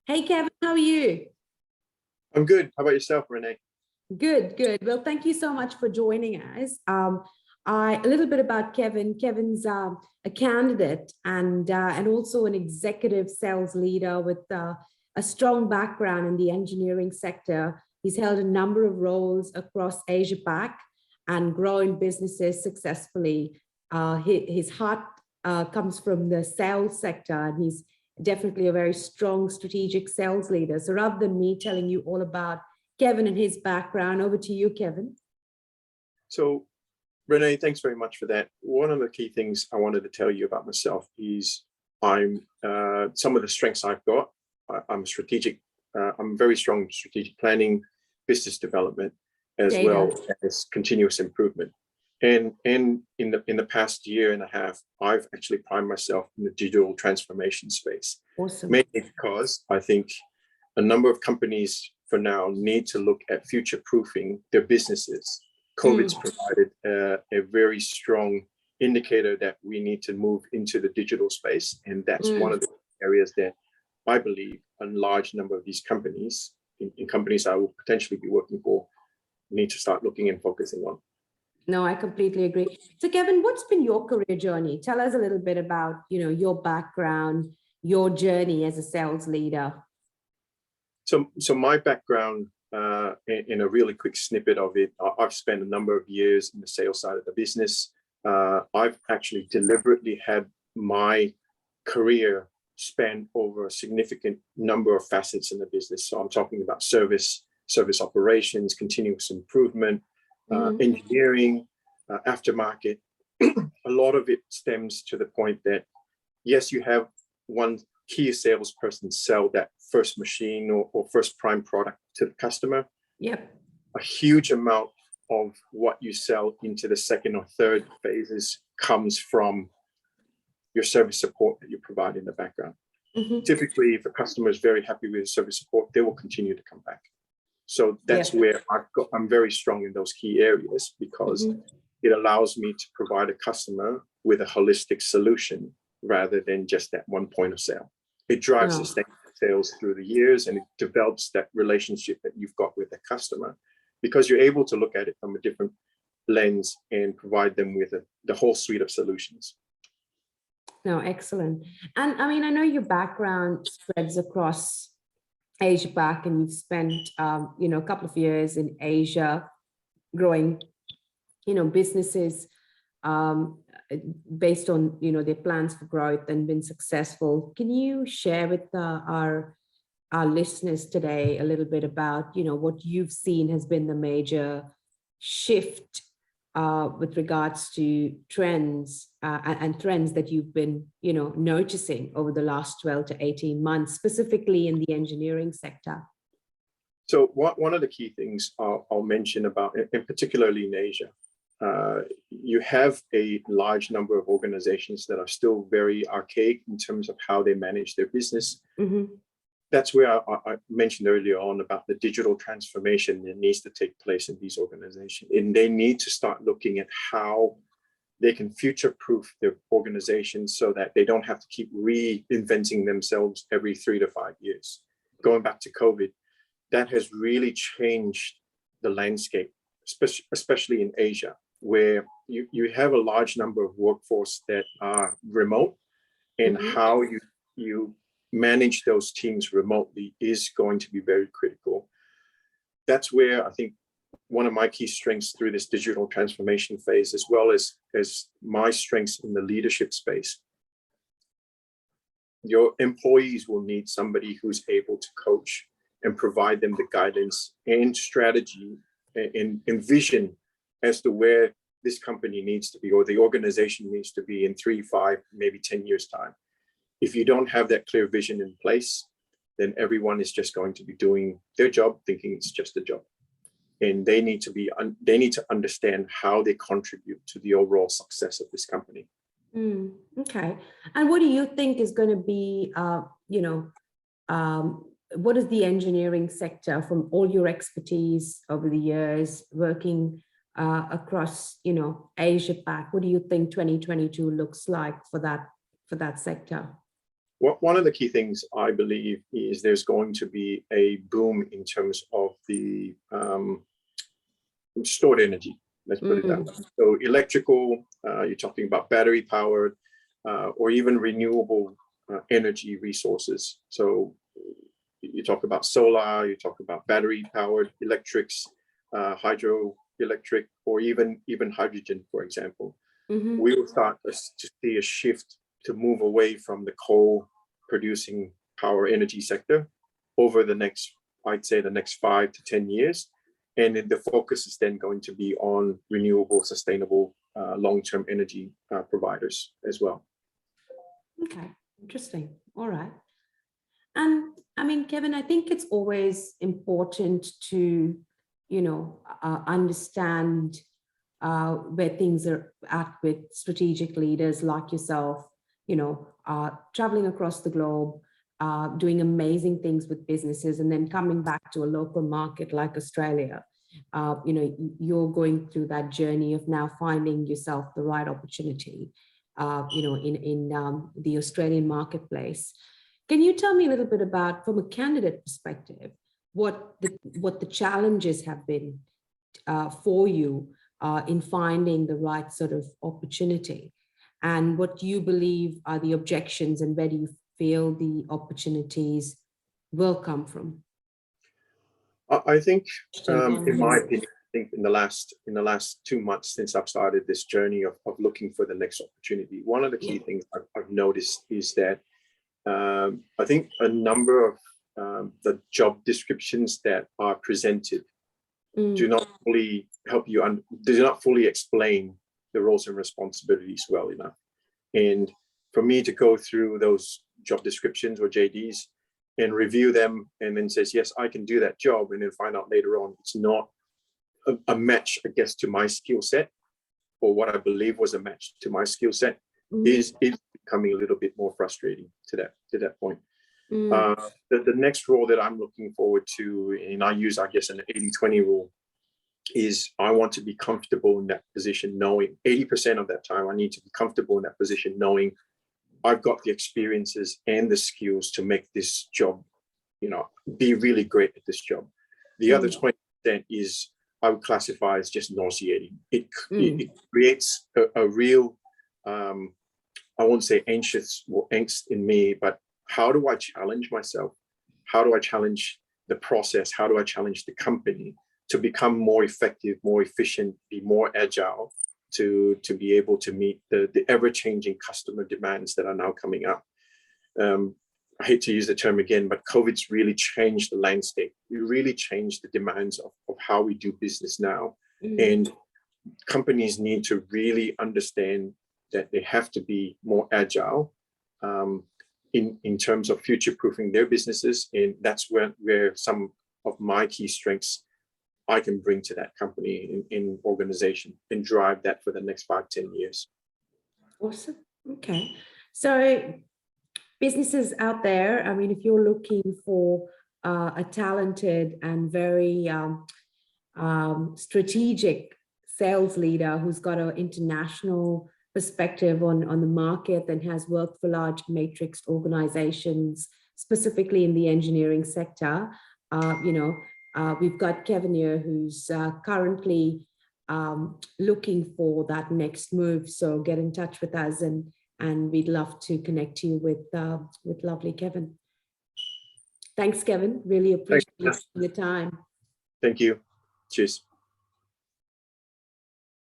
Hey Kevin, how are you? I'm good. How about yourself, Renee? Good, good. Well, thank you so much for joining us. A little bit about Kevin. Kevin's a candidate and also an executive sales leader with a strong background in the engineering sector. He's held a number of roles across Asia Pac and growing businesses successfully. His heart comes from the sales sector, and he's definitely a very strong strategic sales leader. So rather than me telling you all about Kevin and his background, over to you, Kevin. So, Renee, thanks very much for that. One of the key things I wanted to tell you about myself is some of the strengths I've got. I'm strategic. I'm very strong in strategic planning, business development, as well as continuous improvement. And in the past year and a half, I've actually primed myself in the digital transformation space. Awesome. Mainly because I think a number of companies for now need to look at future-proofing their businesses. COVID's provided a very strong indicator that we need to move into the digital space. And that's one of the areas that I believe a large number of these companies, in companies I will potentially be working for, need to start looking and focusing on. No, I completely agree. So Kevin, what's been your career journey? Tell us a little bit about, your background, your journey as a sales leader. So my background, in a really quick snippet of it, I've spent a number of years in the sales side of the business. I've actually deliberately had my career span over a significant number of facets in the business. So I'm talking about service operations, continuous improvement, engineering, aftermarket. A lot of it stems to the point that, yes, you have one key salesperson sell that first machine or first prime product to the customer. Yep. A huge amount of what you sell into the second or third phases comes from your service support that you provide in the background. Typically, if a customer is very happy with service support, they will continue to come back. So that's where I'm very strong in those key areas, because it allows me to provide a customer with a holistic solution rather than just that one point of sale. It drives sustained sales through the years, and it develops that relationship that you've got with the customer, because you're able to look at it from a different lens and provide them with the whole suite of solutions. No, excellent. And I mean, I know your background spreads across Asia Pac, and you've spent, a couple of years in Asia growing, businesses based on, their plans for growth and been successful. Can you share with our listeners today a little bit about, what you've seen has been the major shift with regards to trends and trends that you've been, noticing over the last 12 to 18 months, specifically in the engineering sector? So one of the key things I'll mention about, and particularly in Asia, you have a large number of organizations that are still very archaic in terms of how they manage their business. That's where I mentioned earlier on about the digital transformation that needs to take place in these organizations. And they need to start looking at how they can future-proof their organizations so that they don't have to keep reinventing themselves every 3 to 5 years. Going back to COVID, that has really changed the landscape, especially in Asia, where you have a large number of workforce that are remote, and how you manage those teams remotely is going to be very critical. That's where I think one of my key strengths through this digital transformation phase, as well as my strengths in the leadership space. Your employees will need somebody who's able to coach and provide them the guidance and strategy and vision as to where this company needs to be, or the organization needs to be in 3, 5, maybe 10 years' time. If you don't have that clear vision in place, then everyone is just going to be doing their job, thinking it's just a job. And they need to understand how they contribute to the overall success of this company. Okay. And what do you think is going to be, what is the engineering sector, from all your expertise over the years working across, Asia Pac? What do you think 2022 looks like for that sector? One of the key things I believe is there's going to be a boom in terms of the stored energy. Let's put it that way. So electrical, you're talking about battery powered, or even renewable energy resources. So you talk about solar, you talk about battery powered electrics, hydroelectric, or even hydrogen, for example. We will start to see a shift to move away from the coal producing power energy sector over the next, I'd say the next 5 to 10 years. And the focus is then going to be on renewable, sustainable, long-term energy providers as well. Okay, interesting. All right. And I mean, Kevin, I think it's always important to, understand where things are at with strategic leaders like yourself, traveling across the globe, doing amazing things with businesses, and then coming back to a local market like Australia. You're going through that journey of now finding yourself the right opportunity, in the Australian marketplace. Can you tell me a little bit about, from a candidate perspective, what the challenges have been for you in finding the right sort of opportunity, and what you believe are the objections, and where do you feel the opportunities will come from? I think, in my opinion, I think in the last 2 months since I've started this journey of looking for the next opportunity, one of the key things I've noticed is that I think a number of the job descriptions that are presented do not fully help you, do not fully explain the roles and responsibilities well enough. And for me to go through those job descriptions or JDs and review them and then says, yes, I can do that job, and then find out later on it's not a match, I guess, to my skill set, or what I believe was a match to my skill set, is becoming a little bit more frustrating to that point. The next role that I'm looking forward to, and I use, I guess, an 80-20 rule, is I want to be comfortable in that position, knowing 80% of that time I need to be comfortable in that position, knowing I've got the experiences and the skills to make this job, be really great at this job. The other 20% is, I would classify as just nauseating. It creates a real, I won't say anxious or angst in me, but how do I challenge myself? How do I challenge the process? How do I challenge the company to become more effective, more efficient, be more agile, to be able to meet the ever-changing customer demands that are now coming up? I hate to use the term again, but COVID's really changed the landscape. It really changed the demands of how we do business now. And companies need to really understand that they have to be more agile in terms of future-proofing their businesses. And that's where some of my key strengths I can bring to that company in organization, and drive that for the next 5-10 years. Awesome. Okay. So businesses out there, I mean, if you're looking for a talented and very strategic sales leader who's got an international perspective on the market and has worked for large matrixed organizations, specifically in the engineering sector, we've got Kevin here, who's currently looking for that next move. So get in touch with us, and we'd love to connect you with lovely Kevin. Thanks, Kevin. Really appreciate the time. Thank you. Cheers.